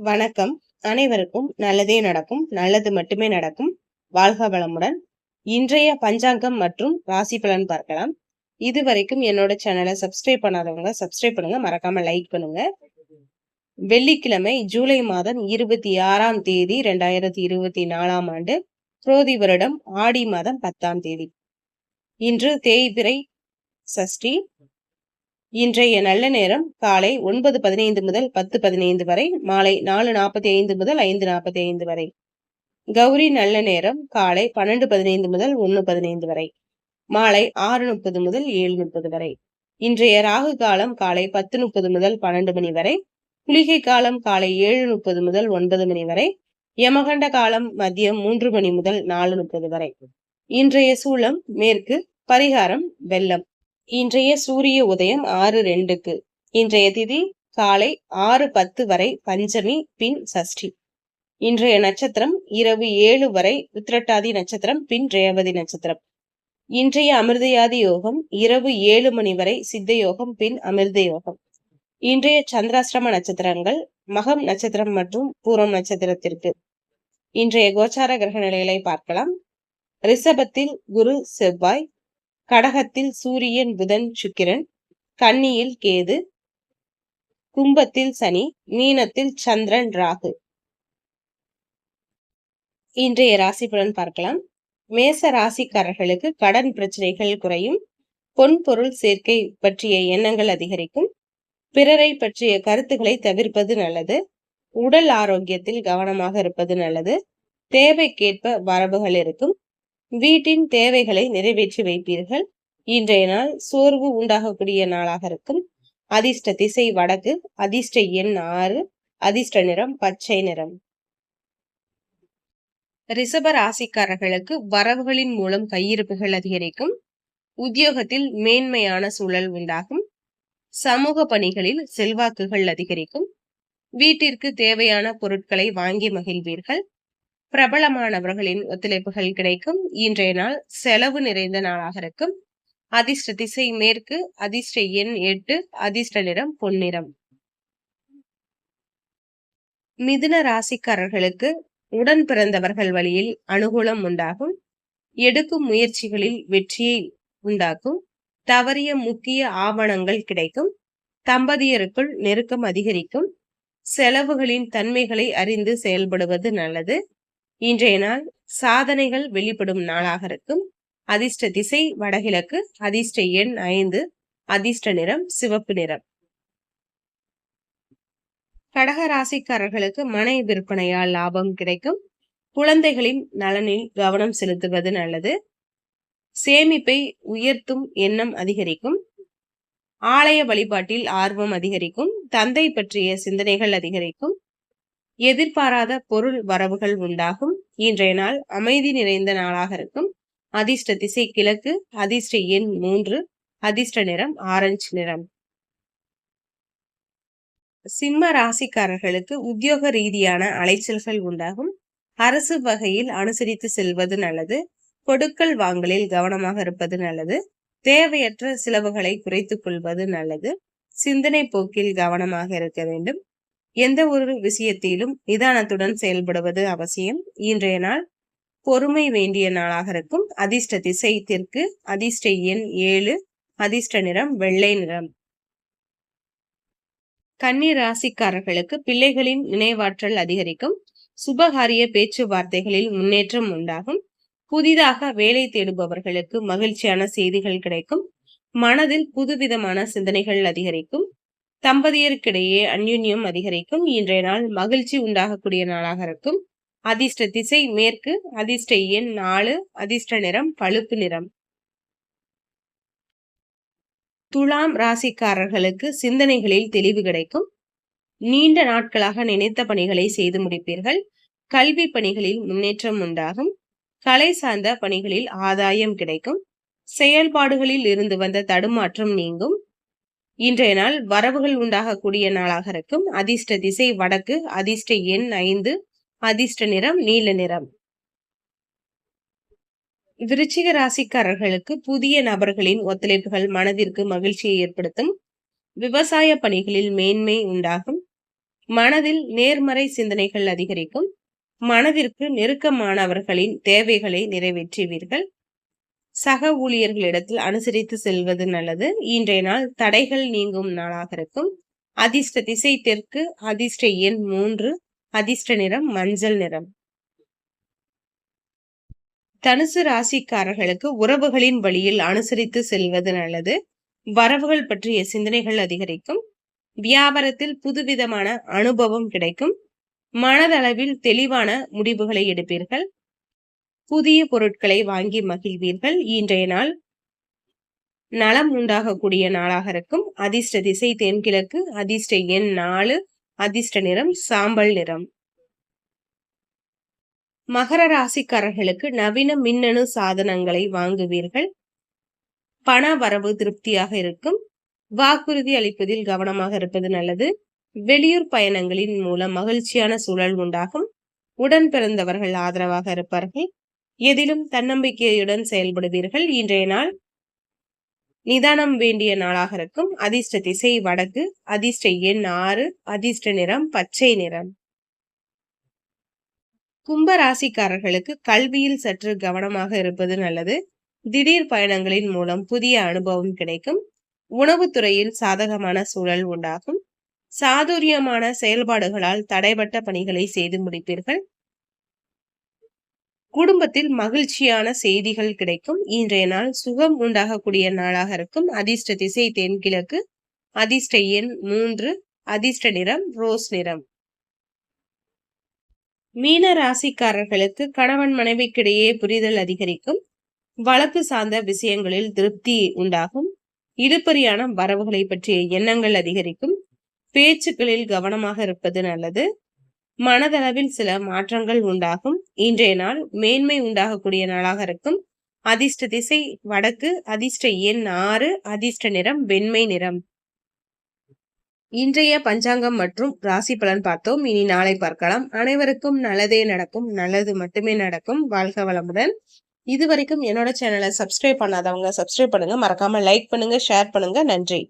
வணக்கம். அனைவருக்கும் நல்லதே நடக்கும், நல்லது மட்டுமே நடக்கும். வாழ்க வளமுடன். இன்றைய பஞ்சாங்கம் மற்றும் ராசி பலன் பார்க்கலாம். இதுவரைக்கும் என்னோட சேனலை சப்ஸ்கிரைப் பண்ணாதவங்க சப்ஸ்கிரைப் பண்ணுங்க, மறக்காம லைக் பண்ணுங்க. வெள்ளிக்கிழமை ஜூலை மாதம் 26ஆம் தேதி 2024ஆம் ஆண்டு, குரோதி வருடம் ஆடி மாதம் 10ஆம் தேதி. இன்று தேய்பிறை சஷ்டி. இன்றைய நல்ல நேரம் காலை 9:15 முதல் 10:15 வரை, மாலை 4:45 முதல் 5:45 வரை. கௌரி நல்ல நேரம் காலை 12:15 முதல் 1:15 வரை, மாலை 6:30 முதல் 7:30 வரை. இன்றைய ராகு காலம் காலை 10:30 முதல் 12 மணி வரை, குளிகை காலம் காலை 7:30 முதல் 9 மணி வரை, யமகண்ட காலம் மதியம் 3 மணி முதல் 4:30 வரை. இன்றைய சூலம் மேற்கு, பரிகாரம் வெள்ளம். இன்றைய சூரிய உதயம் 6:02க்கு. இன்றைய திதி காலை 6:10 வரை பஞ்சமி, பின் சஷ்டி. இன்றைய நட்சத்திரம் இரவு 7 வரை உத்திரட்டாதி நட்சத்திரம், பின் ரேவதி நட்சத்திரம். இன்றைய அமிர்தயாதி யோகம் இரவு 7 மணி வரை சித்த யோகம், பின் அமிர்த யோகம். இன்றைய சந்திராஷ்டிரம நட்சத்திரங்கள் மகம் நட்சத்திரம் மற்றும் பூரம் நட்சத்திரத்திற்கு. இன்றைய கோச்சார கிரக நிலைகளை பார்க்கலாம். ரிஷபத்தில் குரு செவ்வாய், கடகத்தில் சூரியன் புதன் சுக்கிரன், கன்னியில் கேது, கும்பத்தில் சனி, மீனத்தில் சந்திரன் ராகு. இன்றைய ராசி பலன் பார்க்கலாம். மேச ராசிக்காரர்களுக்கு கடன் பிரச்சனைகள் குறையும், பொன் பொருள் சேர்க்கை பற்றிய எண்ணங்கள் அதிகரிக்கும், பிறரை பற்றிய கருத்துக்களை தவிர்ப்பது நல்லது, உடல் ஆரோக்கியத்தில் கவனமாக இருப்பது நல்லது, தேவைக்கேற்ப வரவுகள் இருக்கும், வீட்டின் தேவைகளை நிறைவேற்றி வைப்பீர்கள். இன்றைய நாள் சோர்வு உண்டாகக்கூடிய நாளாக இருக்கும். அதிர்ஷ்ட திசை வடக்கு, அதிர்ஷ்ட எண் 6, அதிர்ஷ்ட நிறம் பச்சை நிறம். ரிஷப ராசிக்காரர்களுக்கு வரவுகளின் மூலம் கையிருப்புகள் அதிகரிக்கும், உத்தியோகத்தில் மேன்மையான சூழல் உண்டாகும், சமூக பணிகளில் செல்வாக்குகள் அதிகரிக்கும், வீட்டிற்கு தேவையான பொருட்களை வாங்கி மகிழ்வீர்கள், பிரபலமானவர்களின் ஒத்துழைப்புகள் கிடைக்கும். இன்றைய நாள் செலவு நிறைந்த நாளாக இருக்கும். அதிர்ஷ்ட திசை மேற்கு, அதிர்ஷ்ட எண் 8, அதிர்ஷ்ட நிறம் பொன்னிறம். மிதுன ராசிக்காரர்களுக்கு உடன் பிறந்தவர்கள் வழியில் அனுகூலம் உண்டாகும், எடுக்கும் முயற்சிகளில் வெற்றியை உண்டாக்கும், தவறிய முக்கிய ஆவணங்கள் கிடைக்கும், தம்பதியருக்குள் நெருக்கம் அதிகரிக்கும், செலவுகளின் தன்மைகளை அறிந்து செயல்படுவது நல்லது. இன்றைய நாள் சாதனைகள் வெளிப்படும் நாளாக இருக்கும். அதிர்ஷ்ட திசை வடகிழக்கு, அதிர்ஷ்ட எண் 5, அதிர்ஷ்ட நிறம் சிவப்பு நிறம். கடக ராசிக்காரர்களுக்கு மனை விற்பனையால் லாபம் கிடைக்கும், குழந்தைகளின் நலனில் கவனம் செலுத்துவது நல்லது, சேமிப்பை உயர்த்தும் எண்ணம் அதிகரிக்கும், ஆலய வழிபாட்டில் ஆர்வம் அதிகரிக்கும், தந்தை பற்றிய சிந்தனைகள் அதிகரிக்கும், எதிர்பாராத பொருள் வரவுகள் உண்டாகும். இன்றைய நாள் அமைதி நிறைந்த நாளாக இருக்கும். அதிர்ஷ்ட திசை கிழக்கு, அதிர்ஷ்ட எண் 3, அதிர்ஷ்ட நிறம் ஆரஞ்சு நிறம். சிம்ம ராசிக்காரர்களுக்கு உத்தியோக ரீதியான அலைச்சல்கள் உண்டாகும், அரசு வகையில் அனுசரித்து செல்வது நல்லது, கொடுக்கல் வாங்கலில் கவனமாக இருப்பது நல்லது, தேவையற்ற செலவுகளை குறைத்துக் கொள்வது நல்லது, சிந்தனை போக்கில் கவனமாக இருக்க வேண்டும், எந்த ஒரு விஷயத்திலும் நிதானத்துடன் செயல்படுவது அவசியம். இன்றைய நாள் பொறுமை வேண்டிய நாளாக இருக்கும். அதிர்ஷ்ட திசை தெற்கு, அதிர்ஷ்ட எண் 7, அதிர்ஷ்ட நிறம் வெள்ளை நிறம். கன்னி ராசிக்காரர்களுக்கு பிள்ளைகளின் நினைவாற்றல் அதிகரிக்கும், சுபகாரிய பேச்சுவார்த்தைகளில் முன்னேற்றம் உண்டாகும், புதிதாக வேலை தேடுபவர்களுக்கு மகிழ்ச்சியான செய்திகள் கிடைக்கும், மனதில் புதுவிதமான சிந்தனைகள் அதிகரிக்கும், தம்பதியருக்கிடையே அந்யுன்யம் அதிகரிக்கும். இன்றைய நாள் மகிழ்ச்சி உண்டாகக்கூடிய நாளாக இருக்கும். அதிர்ஷ்ட திசை மேற்கு, அதிர்ஷ்ட எண் 4, அதிர்ஷ்ட நிறம் பழுப்பு நிறம். துலாம் ராசிக்காரர்களுக்கு சிந்தனைகளில் தெளிவு கிடைக்கும், நீண்ட நாட்களாக நினைத்த பணிகளை செய்து முடிப்பீர்கள், கல்வி பணிகளில் முன்னேற்றம் உண்டாகும், கலை சார்ந்த பணிகளில் ஆதாயம் கிடைக்கும், செயல்பாடுகளில் இருந்து வந்த தடுமாற்றம் நீங்கும். இன்றைய நாள் வரவுகள் உண்டாகக்கூடிய நாளாக இருக்கும். அதிர்ஷ்ட திசை வடக்கு, அதிர்ஷ்ட எண் 5, அதிர்ஷ்ட நிறம் நீல நிறம். விருச்சிக ராசிக்காரர்களுக்கு புதிய நபர்களின் ஒத்துழைப்புகள் மனதிற்கு மகிழ்ச்சியை ஏற்படுத்தும், விவசாய பணிகளில் மேன்மை உண்டாகும், மனதில் நேர்மறை சிந்தனைகள் அதிகரிக்கும். மனதிற்கு நெருக்கமானவர்களின் தேவைகளை நிறைவேற்றுவீர்கள். சக ஊழியர்களிடத்தில் அனுசரித்து செல்வது நல்லது. இன்றைய நாள் தடைகள் நீங்கும் நாளாக இருக்கும். அதிர்ஷ்ட திசை தெற்கு. அதிர்ஷ்ட எண் 3. அதிர்ஷ்ட நிறம் மஞ்சள் நிறம். தனுசு ராசிக்காரர்களுக்கு உறவுகளின் வழியில் அனுசரித்து செல்வது நல்லது. வரவுகள் பற்றிய சிந்தனைகள் அதிகரிக்கும். வியாபாரத்தில் புதுவிதமான அனுபவம் கிடைக்கும். மனதளவில் தெளிவான முடிவுகளை எடுப்பீர்கள். புதிய பொருட்களை வாங்கி மகிழ்வீர்கள். இன்றைய நாள் நலம் உண்டாகக்கூடிய நாளாக இருக்கும். அதிர்ஷ்ட திசை தென்கிழக்கு. அதிர்ஷ்ட எண் 4. அதிர்ஷ்ட நிறம் சாம்பல் நிறம். மகர ராசிக்காரர்களுக்கு நவீன மின்னணு சாதனங்களை வாங்குவீர்கள். பண வரவு திருப்தியாக இருக்கும். வாக்குறுதி அளிப்பதில் கவனமாக இருப்பது நல்லது. வெளியூர் பயணங்களின் மூலம் மகிழ்ச்சியான சூழல் உண்டாகும். உடன் பிறந்தவர்கள் ஆதரவாக இருப்பார்கள். எதிலும் தன்னம்பிக்கையுடன் செயல்படுவீர்கள். இன்றைய நாள் நிதானம் வேண்டிய நாளாக இருக்கும். அதிர்ஷ்ட திசை வடக்கு. அதிர்ஷ்ட எண் 6. அதிர்ஷ்ட நிறம் பச்சை நிறம். கும்ப ராசிக்காரர்களுக்கு கல்வியில் சற்று கவனமாக இருப்பது நல்லது. திடீர் பயணங்களின் மூலம் புதிய அனுபவம் கிடைக்கும். உணவுத்துறையில் சாதகமான சூழல் உண்டாகும். சாதுரியமான செயல்பாடுகளால் தடைபட்ட பணிகளை செய்து முடிப்பீர்கள். குடும்பத்தில் மகிழ்ச்சியான செய்திகள் கிடைக்கும். இன்றைய நாள் சுகம் உண்டாகக்கூடிய நாளாக இருக்கும். அதிர்ஷ்ட திசை தென்கிழக்கு. அதிர்ஷ்ட எண் 3. அதிர்ஷ்ட நிறம் ரோஸ் நிறம். மீன ராசிக்காரர்களுக்கு கணவன் மனைவிக்கிடையே புரிதல் அதிகரிக்கும். வழக்கு சார்ந்த விஷயங்களில் திருப்தி உண்டாகும். இழுபறியான வரவுகளை பற்றிய எண்ணங்கள் அதிகரிக்கும். பேச்சுக்களில் கவனமாக இருப்பது நல்லது. மனதளவில் சில மாற்றங்கள் உண்டாகும். இன்றைய நாள் மேன்மை உண்டாகக்கூடிய நாளாக இருக்கும். அதிர்ஷ்ட திசை வடக்கு. அதிர்ஷ்ட எண் 6. அதிர்ஷ்ட நிறம் வெண்மை நிறம். இன்றைய பஞ்சாங்கம் மற்றும் ராசி பலன் பார்த்தோம். இனி நாளை பார்க்கலாம். அனைவருக்கும் நல்லதே நடக்கும். நல்லது மட்டுமே நடக்கும். வாழ்க வளமுடன். இதுவரைக்கும் என்னோட சேனலை சப்ஸ்கிரைப் பண்ணாதவங்க சப்ஸ்கிரைப் பண்ணுங்க. மறக்காம லைக் பண்ணுங்க, ஷேர் பண்ணுங்க. நன்றி.